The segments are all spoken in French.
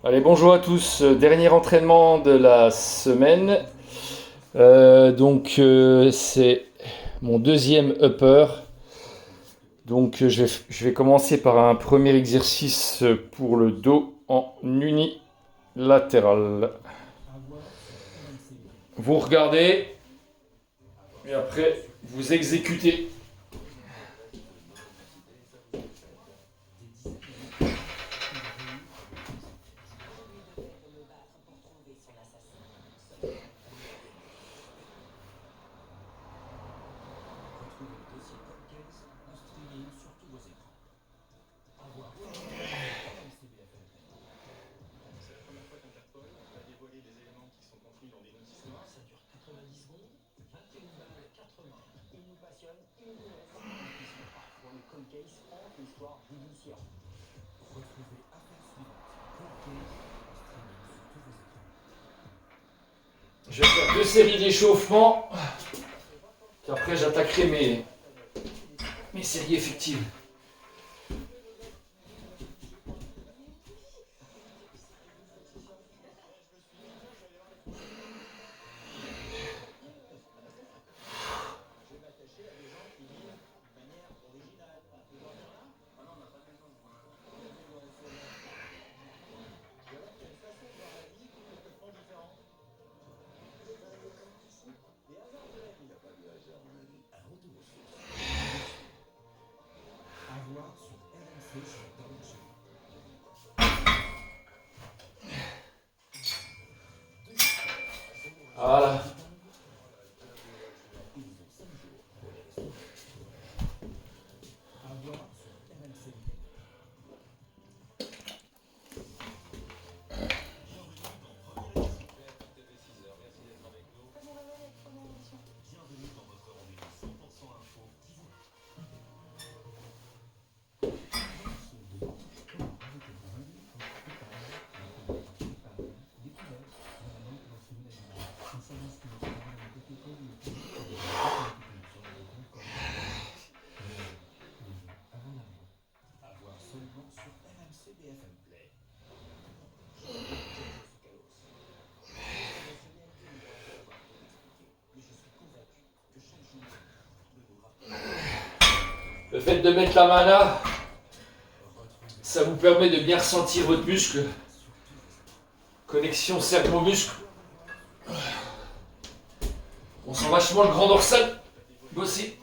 Allez, bonjour à tous. Dernier entraînement de la semaine. C'est mon deuxième upper. Je vais commencer par un premier exercice pour le dos en unilatéral. Vous regardez et après vous exécutez. Je vais faire deux séries d'échauffement. Puis après j'attaquerai mes séries effectives. Voilà. Le fait de mettre la main là, ça vous permet de bien ressentir votre muscle. Connexion cerveau-muscle. On sent vachement le grand dorsal bosser.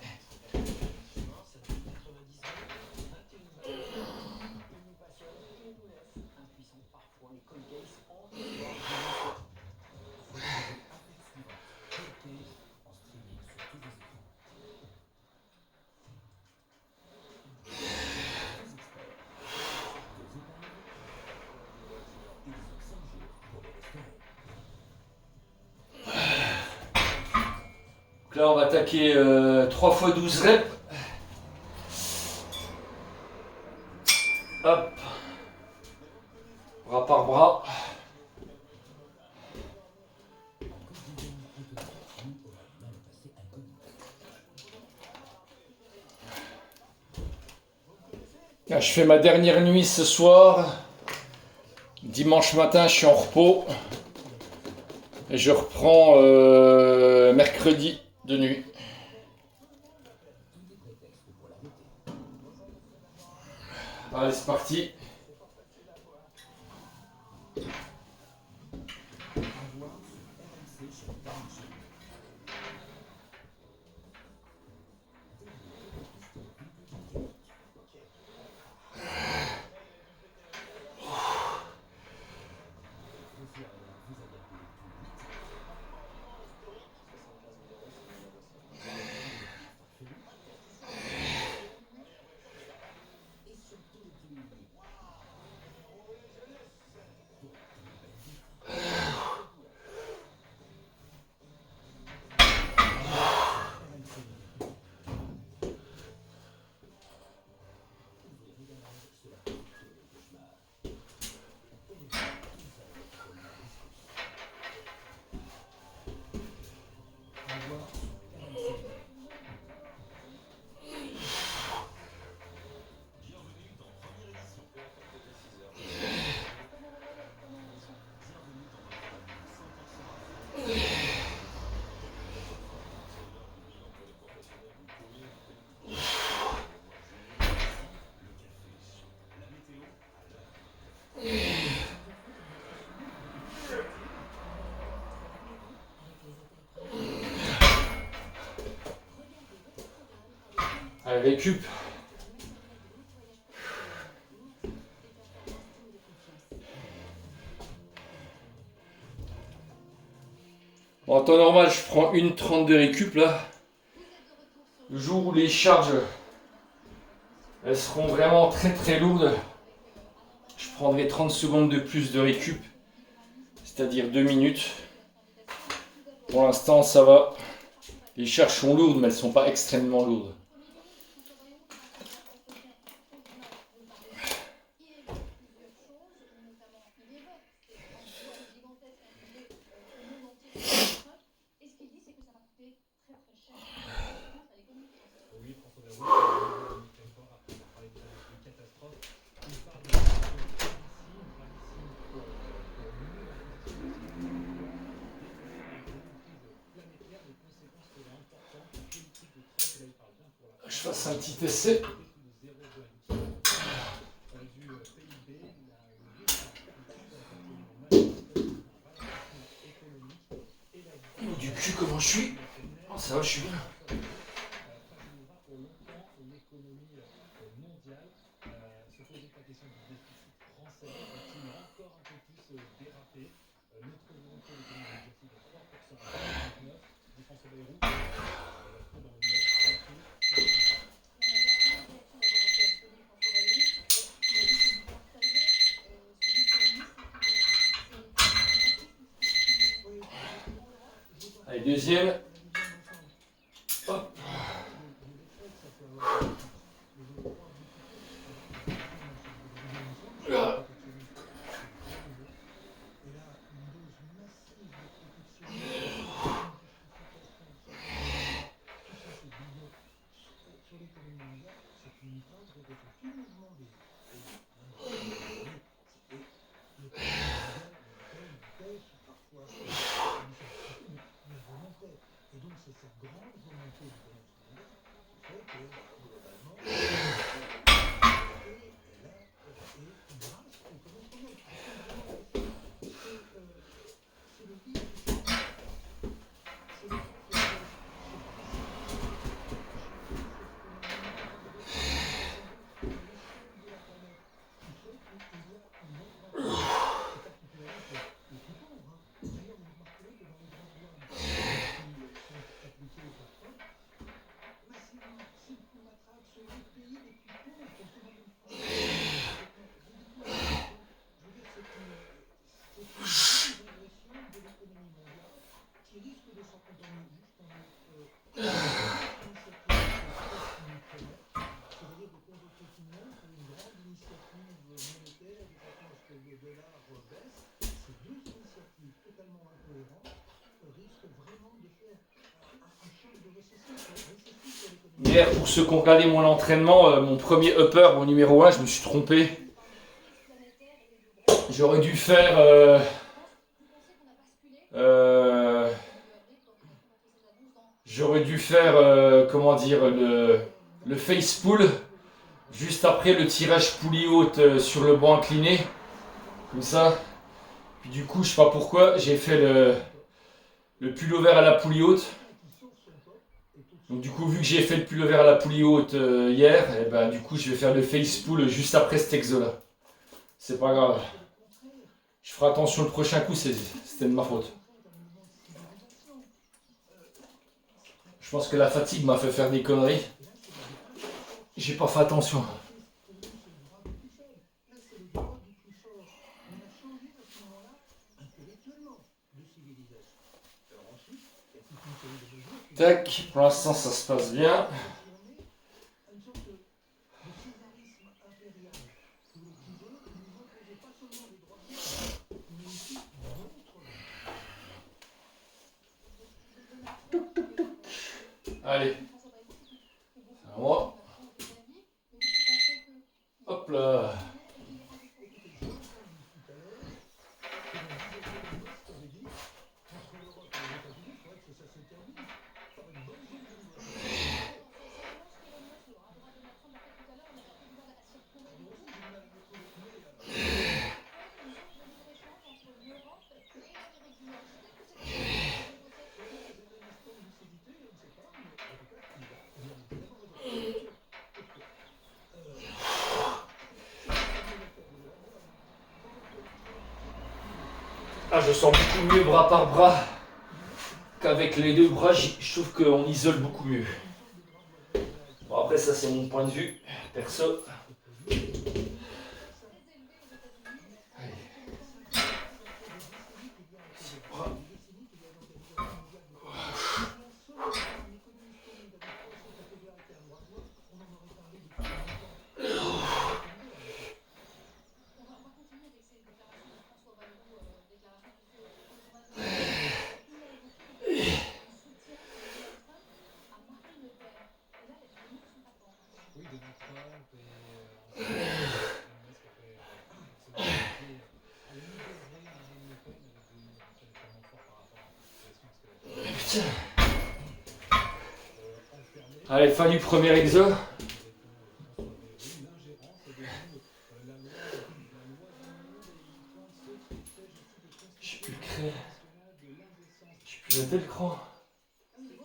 Donc là, on va attaquer 3 fois 12 reps. Hop. Bras par bras. Là, je fais ma dernière nuit ce soir. Dimanche matin, je suis en repos. Et je reprends mercredi de nuit. Allez, c'est parti. récup. Bon, en temps normal, je prends 1,30 de récup là. Le jour où les charges elles seront vraiment très très lourdes, je prendrai 30 secondes de plus de récup, c'est-à-dire 2 minutes. Pour l'instant, ça va. Les charges sont lourdes, mais elles ne sont pas extrêmement lourdes. Je fasse un petit essai. Du cul, comment je suis? Oh, ça va, je suis bien. Allez, deuxième. Hop. Hier, pour ceux qui ont regardé mon entraînement, mon premier upper, mon numéro 1, je me suis trompé. J'aurais dû faire comment dire, le face pull juste après le tirage poulie haute sur le banc incliné, comme ça. Puis du coup, je sais pas pourquoi, j'ai fait le pullover à la poulie haute. Donc du coup, vu que j'ai fait le pullover à la poulie haute hier, et ben, du coup, je vais faire le face pull juste après cet exo-là. C'est pas grave. Je ferai attention le prochain coup, c'était de ma faute. Je pense que la fatigue m'a fait faire des conneries. J'ai pas fait attention. Tac, pour l'instant ça se passe bien. Allez, c'est à moi. Hop là. Ah, je sens beaucoup mieux bras par bras qu'avec les deux bras. Je trouve qu'on isole beaucoup mieux. Bon, après, ça, c'est mon point de vue perso. Putain. Allez, fin du premier exo. Je sais plus le créer. Je sais plus noter le cran.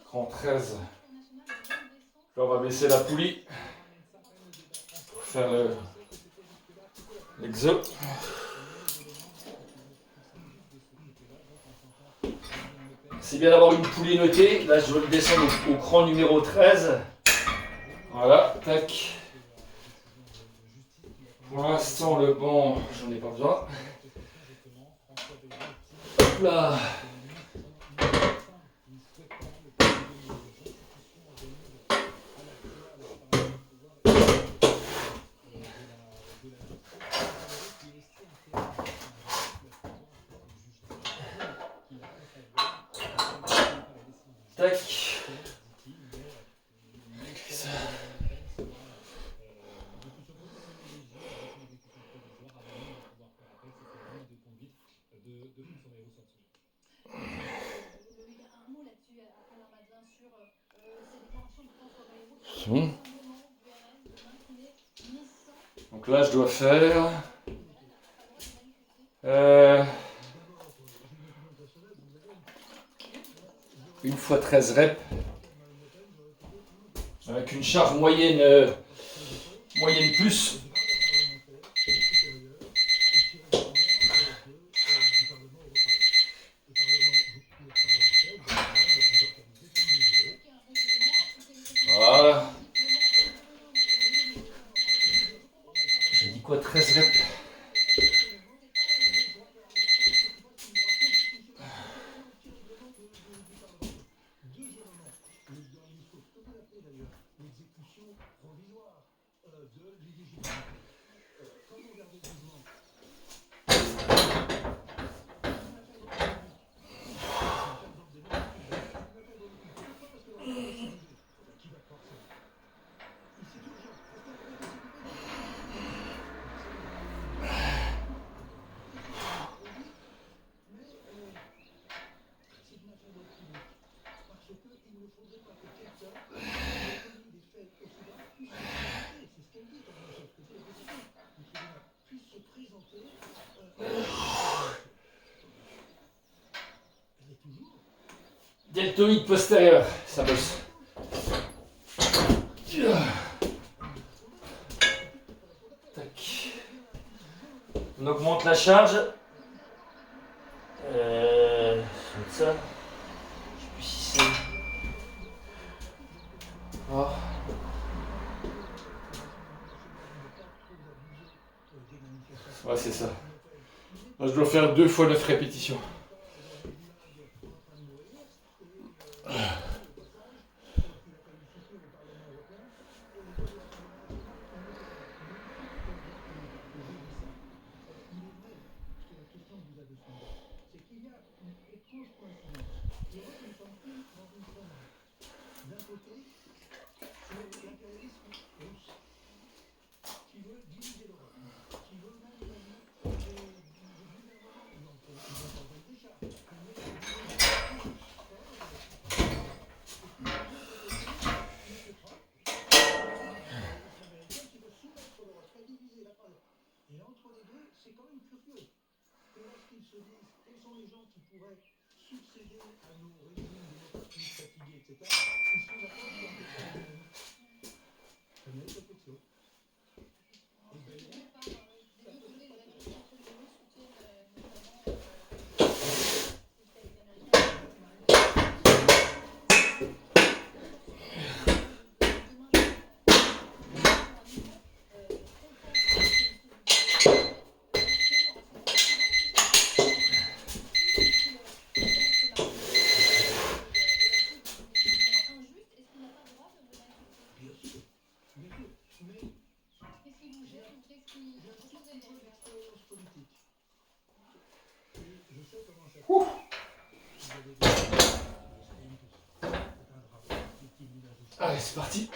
Cran 13. Là, on va baisser la poulie pour faire l'exo. C'est bien d'avoir une poulie notée. Là, je dois le descendre au cran numéro 13. Voilà, tac. Pour l'instant, le banc, j'en ai pas besoin. Hop là. Tac. Bon. Donc là, je dois faire une fois 13 reps avec une charge moyenne, moyenne plus. Voilà. J'ai dit quoi, 13 reps? Deltoïde postérieur, ça bosse. Tac. On augmente la charge. Ça. Je sais plus si c'est. Oh. Ouais, c'est ça. Là, je dois faire 2 fois 9 répétitions. Allez, c'est parti.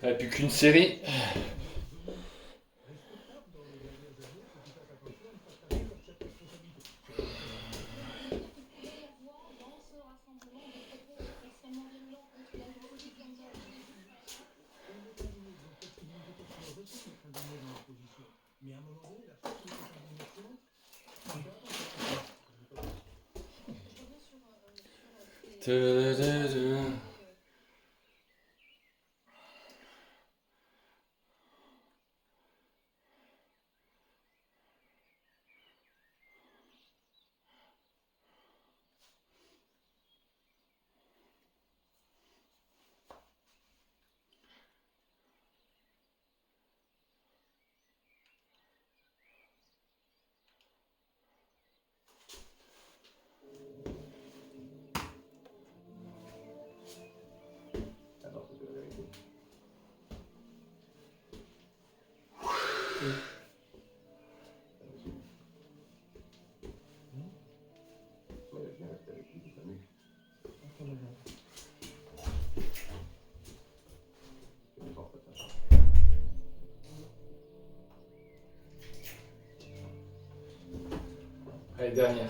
Et plus qu'une série. Allez, dernière.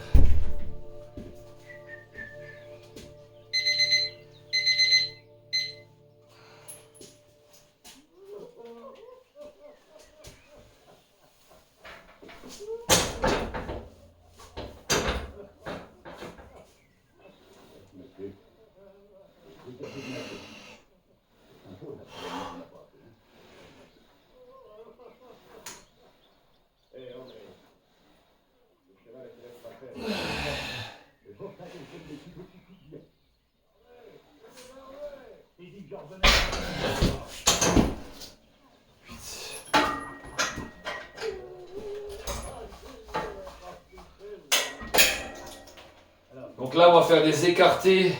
Donc là, on va faire des écartés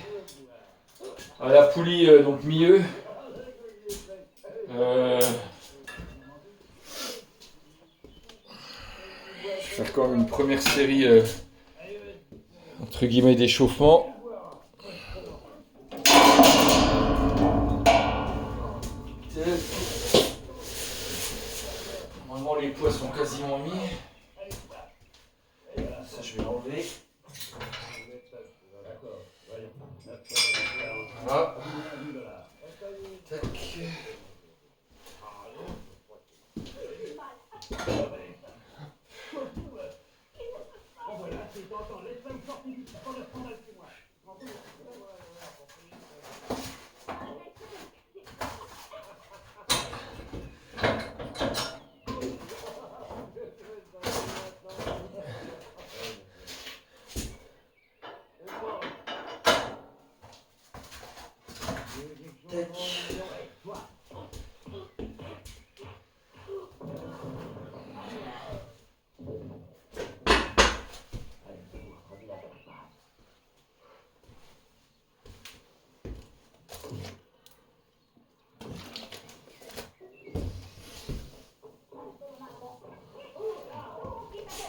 à la poulie, donc milieu. Je vais faire quand même une première série entre guillemets d'échauffement. Normalement les poids sont quasiment mis. Ça je vais l'enlever. Voilà. Tac.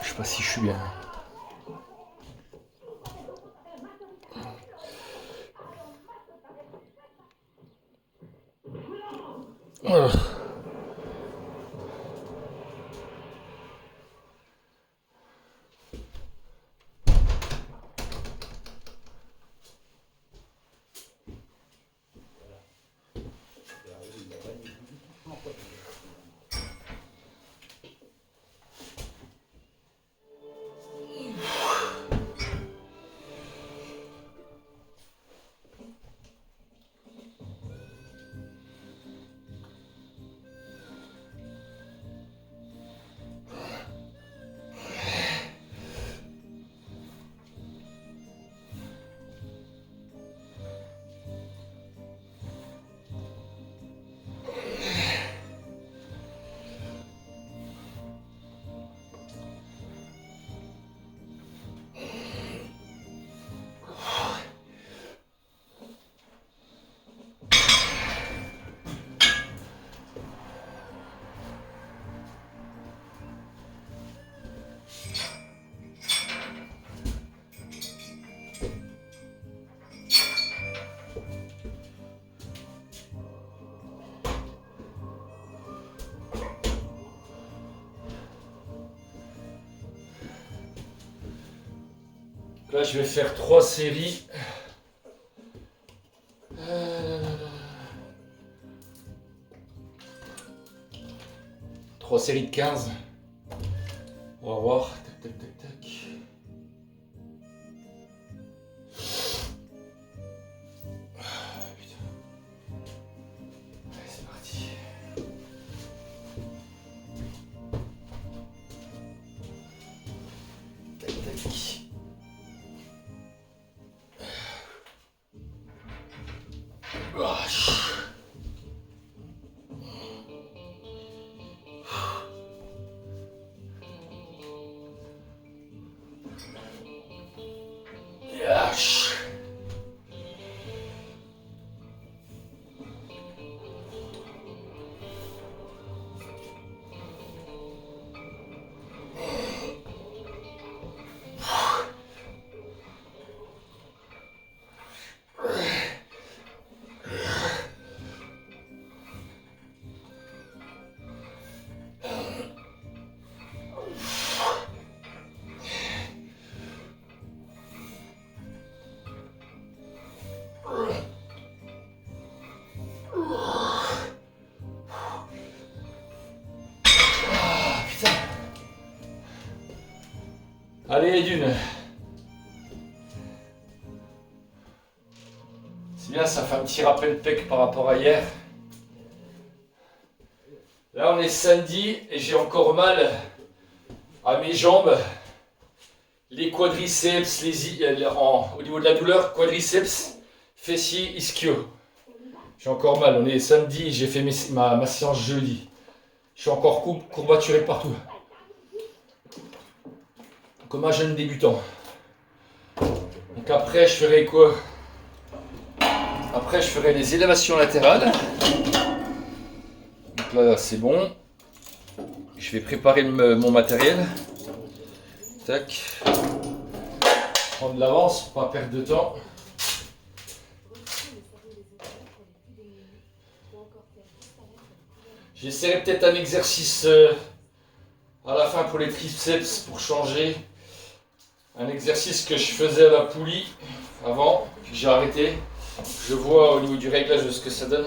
Je sais pas si je suis bien. Là, je vais faire 3 séries. 3 séries de 15. On va voir. Tac, tac, tac, tac. Ah, putain. Allez, c'est parti. Tac, tac. Allez, d'une. C'est bien, ça fait un petit rappel pec par rapport à hier. Là, on est samedi et j'ai encore mal à mes jambes, les quadriceps, au niveau de la douleur, quadriceps, fessier, ischio. J'ai encore mal, on est samedi, j'ai fait ma séance jeudi. Je suis encore courbaturé partout. Comme un jeune débutant. Donc après, je ferai quoi? Après, je ferai les élévations latérales. Donc là, c'est bon. Je vais préparer mon matériel. Tac. Prendre de l'avance pour pas perdre de temps. J'essaierai peut-être un exercice à la fin pour les triceps pour changer. Un exercice que je faisais à la poulie avant, que j'ai arrêté. Je vois au niveau du réglage de ce que ça donne.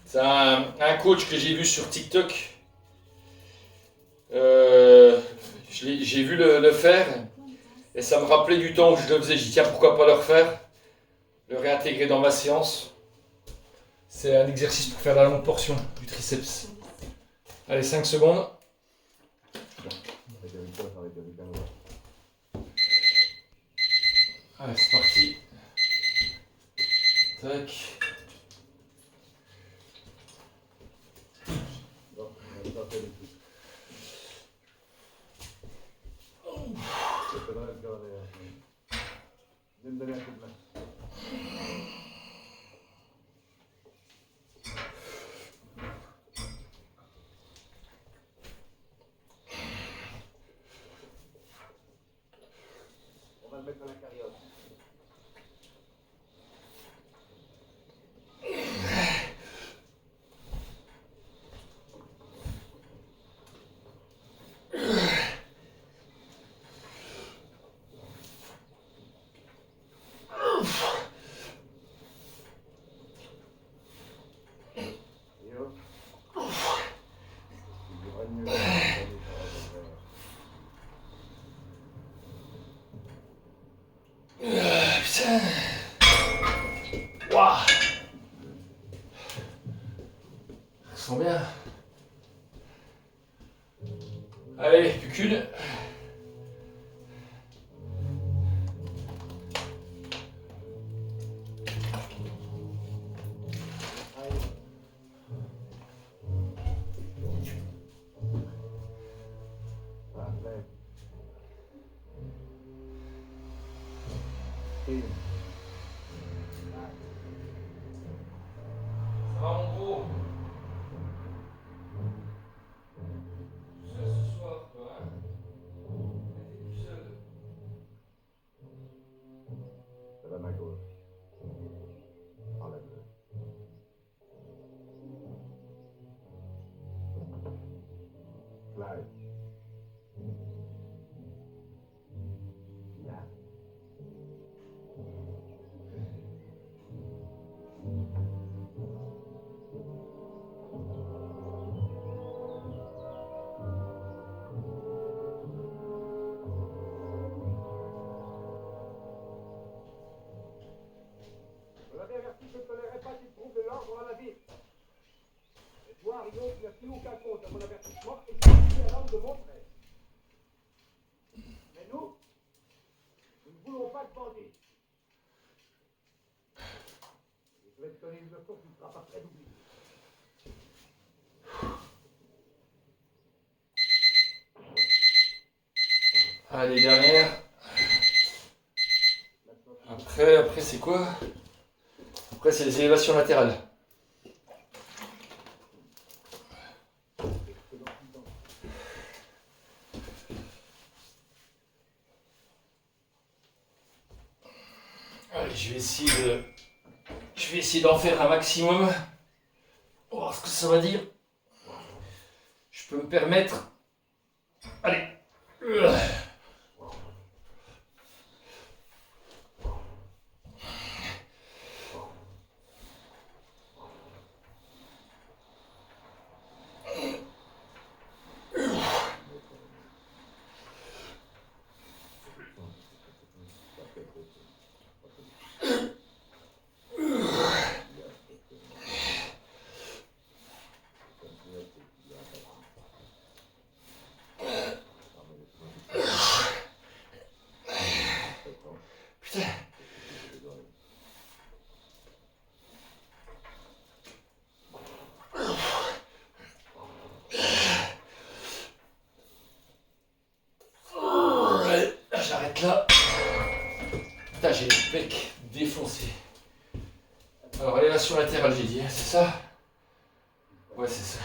C'est un coach que j'ai vu sur TikTok. J'ai vu le faire et ça me rappelait du temps où je le faisais. J'ai dit tiens, pourquoi pas le refaire, le réintégrer dans ma séance. C'est un exercice pour faire la longue portion du triceps. Allez, 5 secondes. Allez, c'est parti. Tac. On va le mettre dans la carriole. Putain. Waouh. Ça sent bien. Allez, plus qu'une. Ça va mon gros? Tout seul ce soir, toi, hein? T'es tout seul. Ça va ma gauche. Enlève-le. Clyde. de mon avertissement et c'est à l'homme de montrer. Mais nous ne voulons pas de bandits. Et je vais te donner une leçon qui ne sera pas très d'oublier. Allez, dernière. Après c'est quoi? Après, c'est les élévations latérales. Allez, je vais essayer d'en faire un maximum. On va voir ce que ça va dire. Je peux me permettre. Allez. Putain. J'arrête là. Putain, j'ai le bec défoncé. Alors, élévation latérale, j'ai dit, hein, c'est ça? Ouais, c'est ça.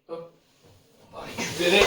Hop, on va récupérer.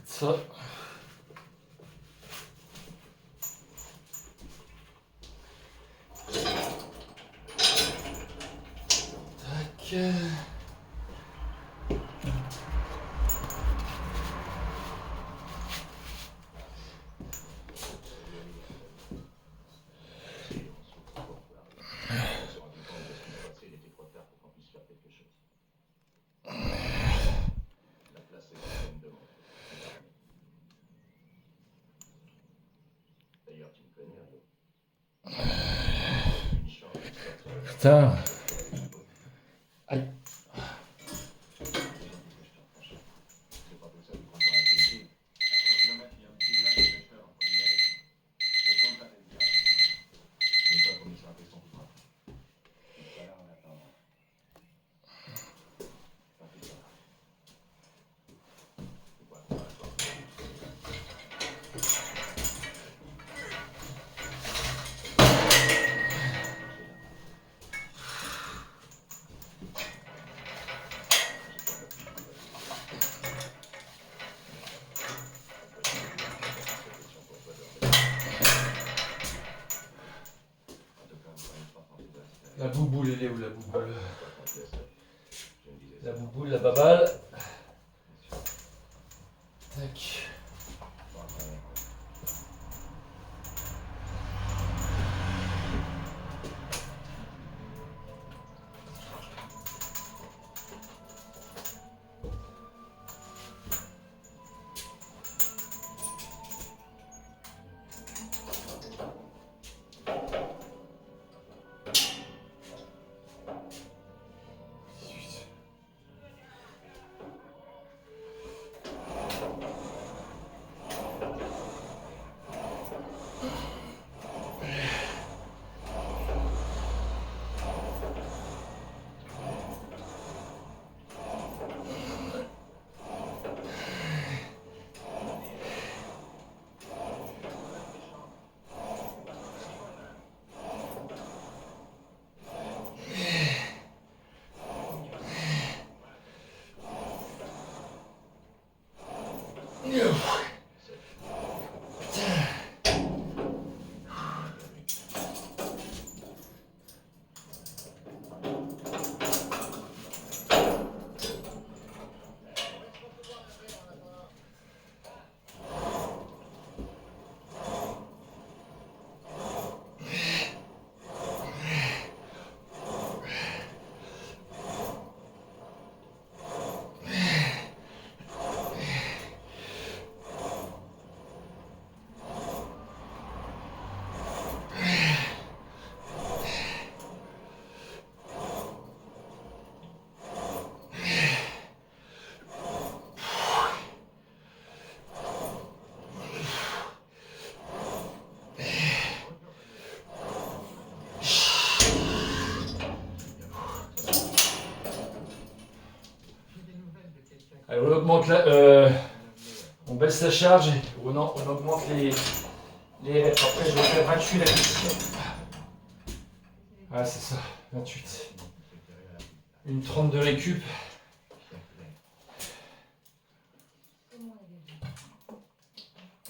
Ça. Tac. Putain. Aïe. La bouboule, elle est où la bouboule? La bouboule, la baballe. Tac. Allez, on baisse la charge et on augmente les reps. Après, je vais faire 28 répétitions. Ah, c'est ça, 28. Une 30 de récup.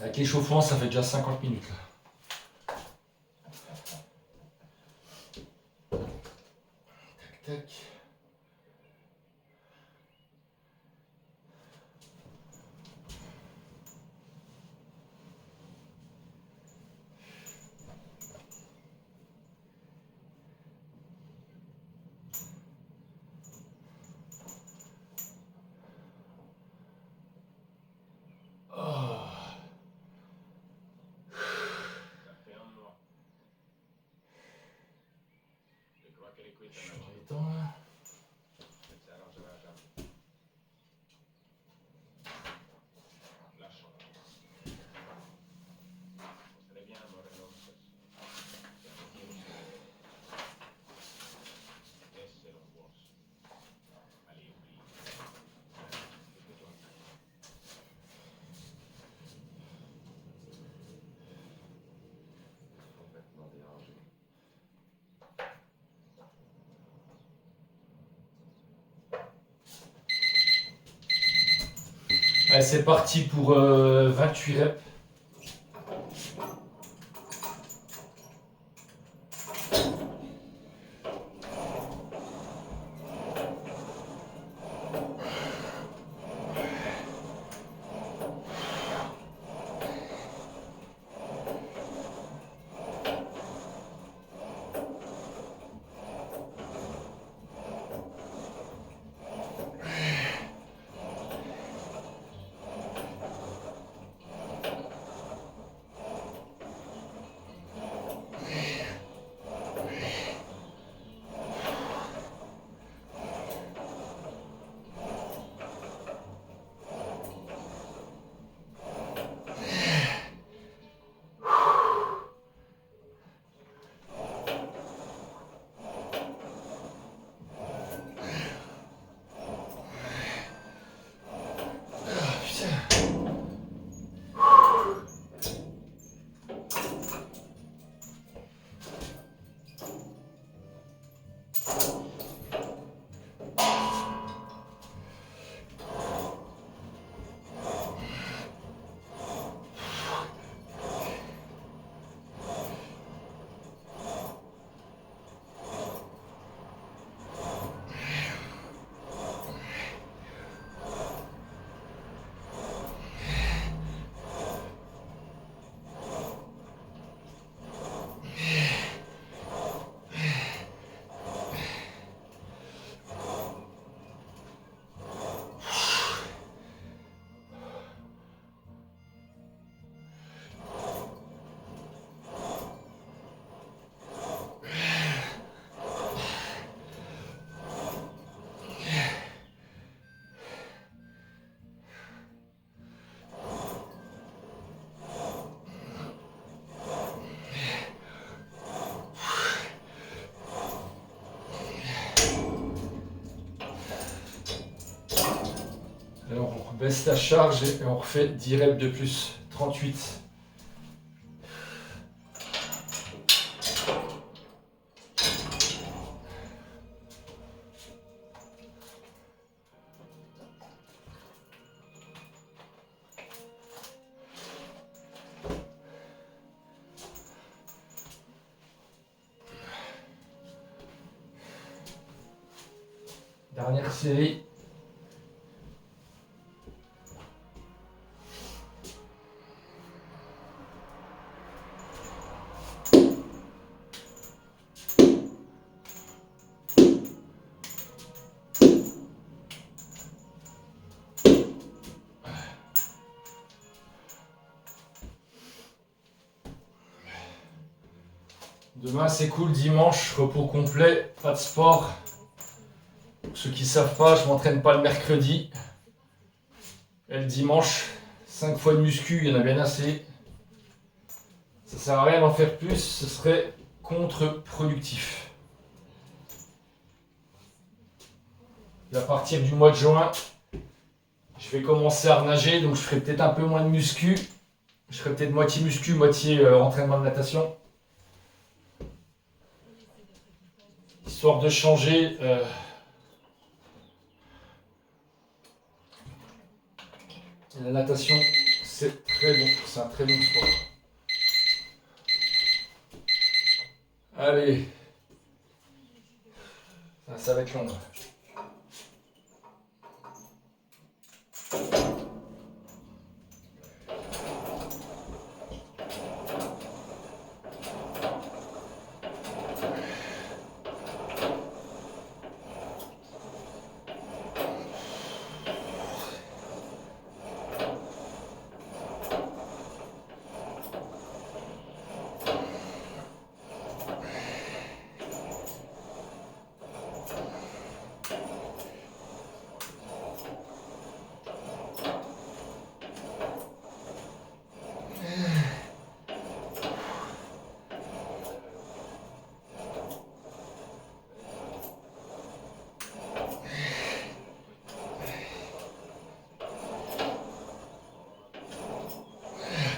Avec l'échauffement, ça fait déjà 50 minutes là. Tac, tac. Je redétends là. Allez, c'est parti pour 28 reps. Alors on baisse la charge et on refait 10 reps de plus. 38. Dernière série. Demain c'est cool, dimanche, repos complet, pas de sport. Pour ceux qui ne savent pas, je m'entraîne pas le mercredi. Et le dimanche, 5 fois de muscu, il y en a bien assez. Ça sert à rien d'en faire plus, ce serait contre-productif. Et à partir du mois de juin, je vais commencer à renager, donc je ferai peut-être un peu moins de muscu. Je ferai peut-être moitié muscu, moitié entraînement de natation. Histoire de changer. La natation, c'est très bon, c'est un très bon sport. Allez, ça va être long.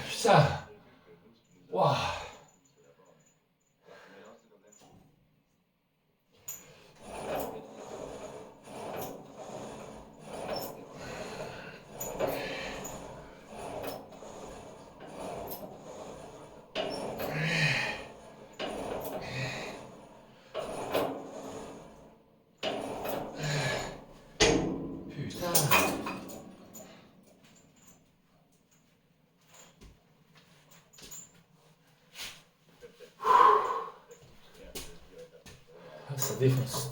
Putain. Waouh. Putain. Ça défonce.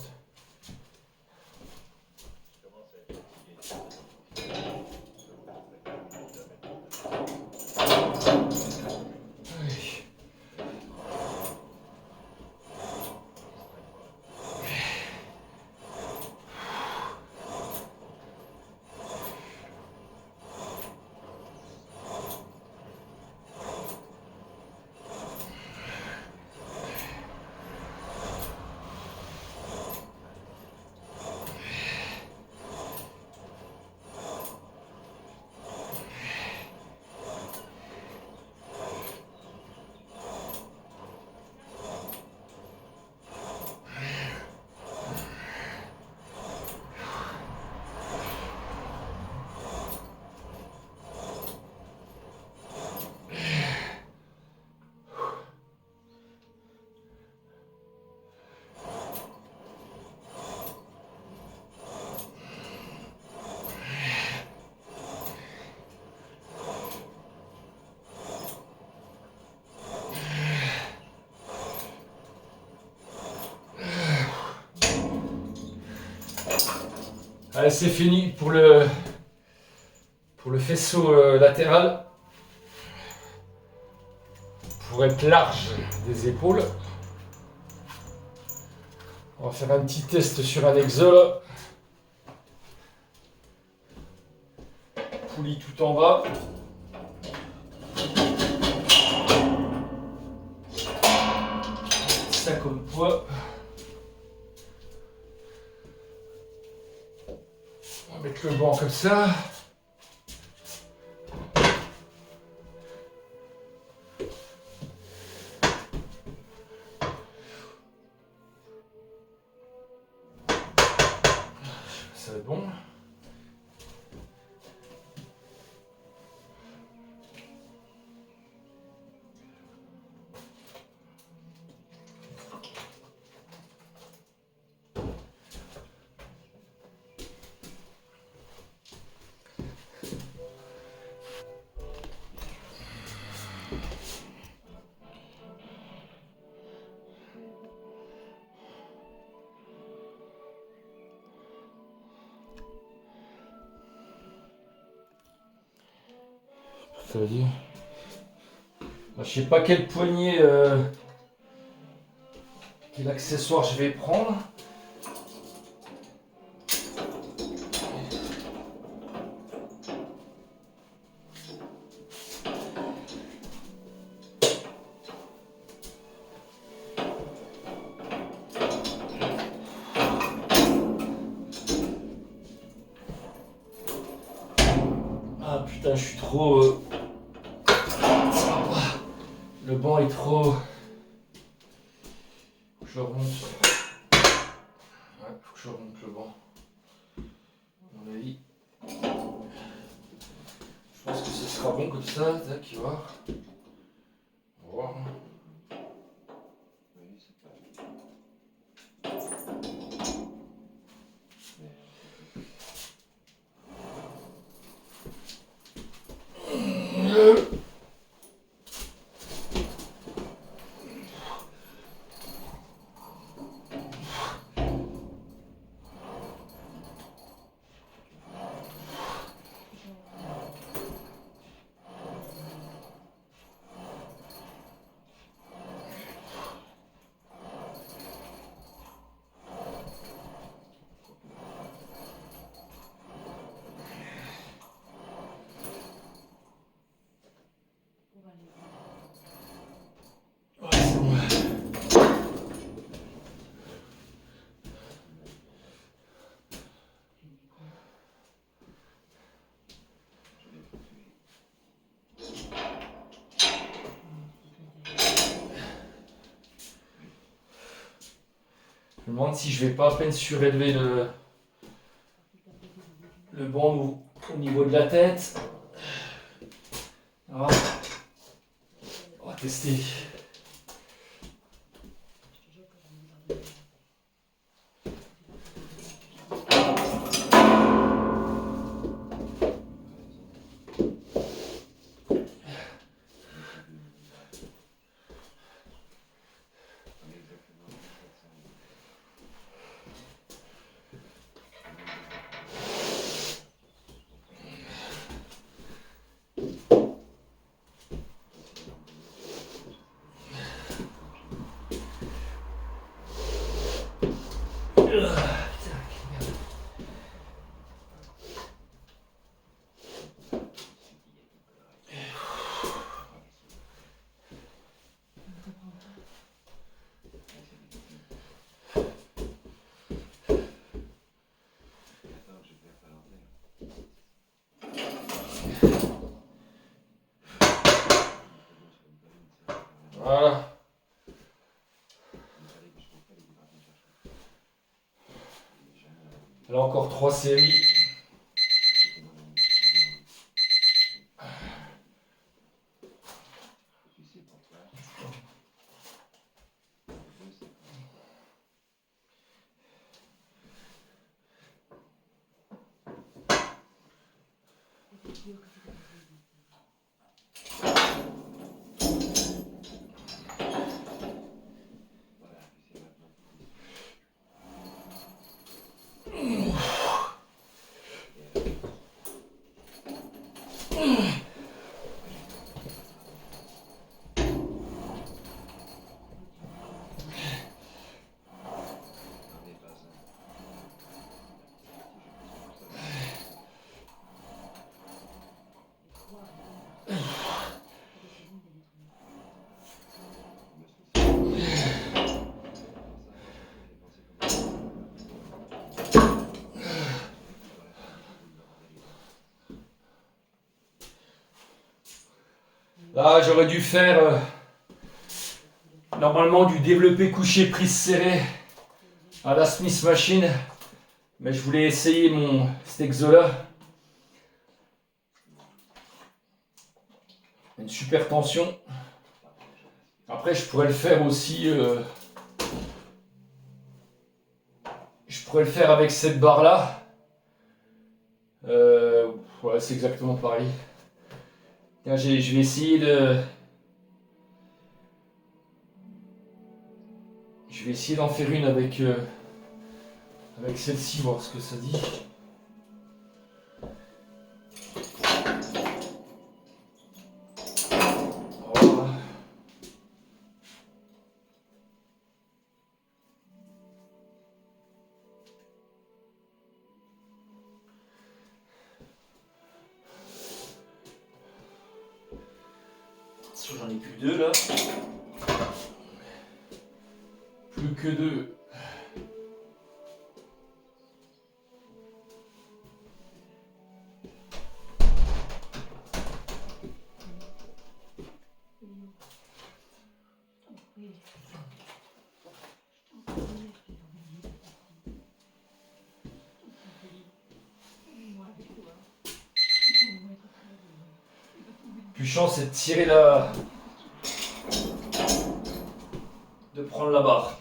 Allez, c'est fini pour le faisceau latéral. Pour être large des épaules. On va faire un petit test sur un exo. Poulie tout en bas. Ça comme poids. On va mettre le banc comme ça. Ça va être bon. mercredi. Je sais pas quel poignet, quel accessoire je vais prendre. Ah putain, je suis trop... Le banc est trop... Faut que je remonte. Ouais, faut que je remonte le banc. À mon avis. Je pense que ce sera bon comme ça. Tac, tu vois. On va voir. Ouais, c'est bon. Je me demande si je vais pas à peine surélever le banc au niveau de la tête. Alors, on va tester. Voilà. Là encore 3 séries. Là, j'aurais dû faire normalement du développé couché prise serrée à la Smith Machine, mais je voulais essayer cet exo-là. Une super tension. Après, je pourrais le faire aussi. Je pourrais le faire avec cette barre-là. Ouais, c'est exactement pareil. Tiens, je vais essayer de... Je vais essayer d'en faire une avec celle-ci, voir ce que ça dit. J'en ai plus que 2 là. Plus que 2. Puchant, c'est de tirer la... de prendre la barre.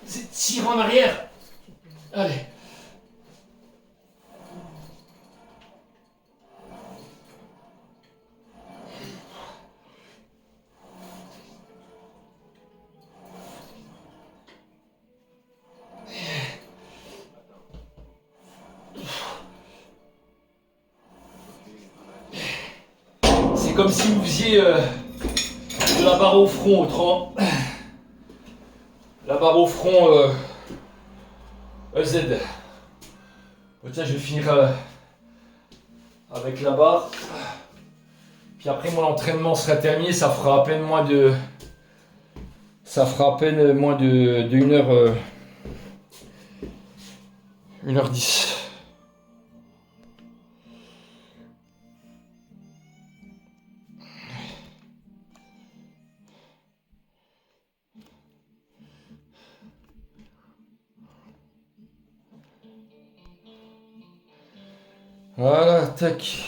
C'est de tirer en arrière. Allez. C'est comme si vous faisiez de la barre au front, autrement. La barre au front EZ. Oh, tiens, je vais finir avec la barre. Puis après, mon entraînement sera terminé. Ça fera à peine moins de. Ça fera à peine moins de 1 heure. 1h10. Voilà, tac.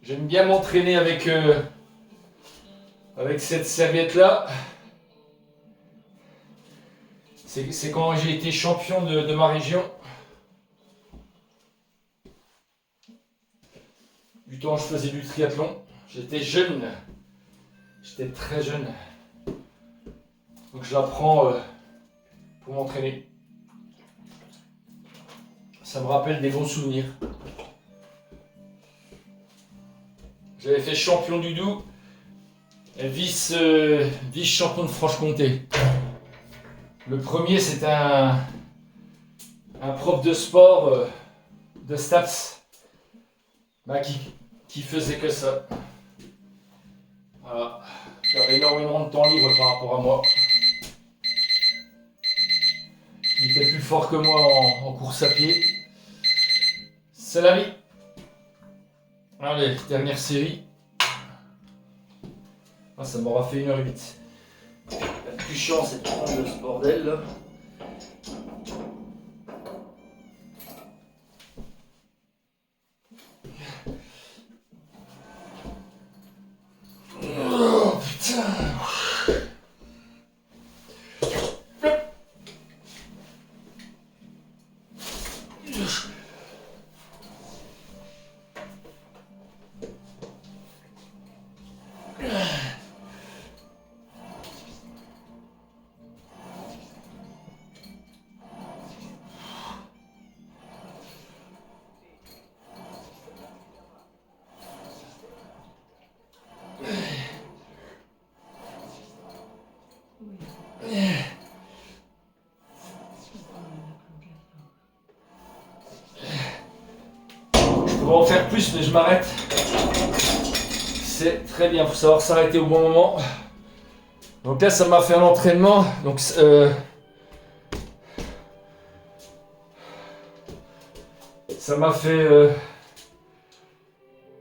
J'aime bien m'entraîner avec cette serviette là. C'est quand j'ai été champion de ma région. Du temps je faisais du triathlon. J'étais jeune. J'étais très jeune. Donc je la prends pour m'entraîner. Ça me rappelle des bons souvenirs. J'avais fait champion du Doubs, vice-champion de Franche-Comté. Le premier, c'était un prof de sport de STAPS qui faisait que ça. Voilà. Qui avait énormément de temps libre par rapport à moi. Il était plus fort que moi en course à pied. C'est la vie. Allez, dernière série. Ah, ça m'aura fait 1h08. La plus chiant, c'est de prendre ce bordel là. Oh putain. Je pourrais en faire plus, mais je m'arrête. C'est très bien, il faut savoir s'arrêter au bon moment. Donc là, ça m'a fait un entraînement. Donc, ça m'a fait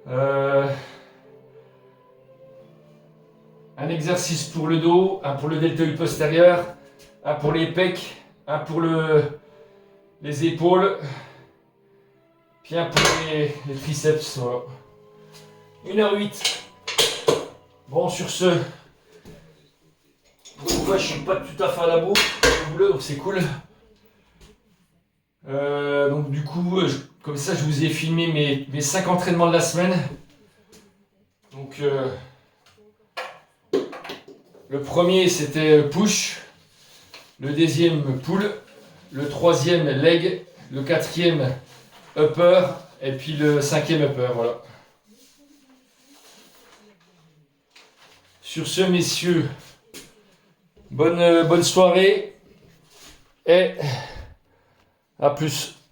un exercice pour le dos, un pour le deltoïde postérieur, un pour les pecs, un pour les épaules, puis un pour les triceps. Voilà. 1h08. Bon, sur ce, pour une fois, je suis pas tout à fait à la bourre, donc c'est cool. Donc du coup, comme ça, je vous ai filmé mes 5 entraînements de la semaine. Donc le premier c'était push, le deuxième pull, le troisième leg, le quatrième upper et puis le 5e upper, voilà. Sur ce, messieurs, bonne soirée et à plus.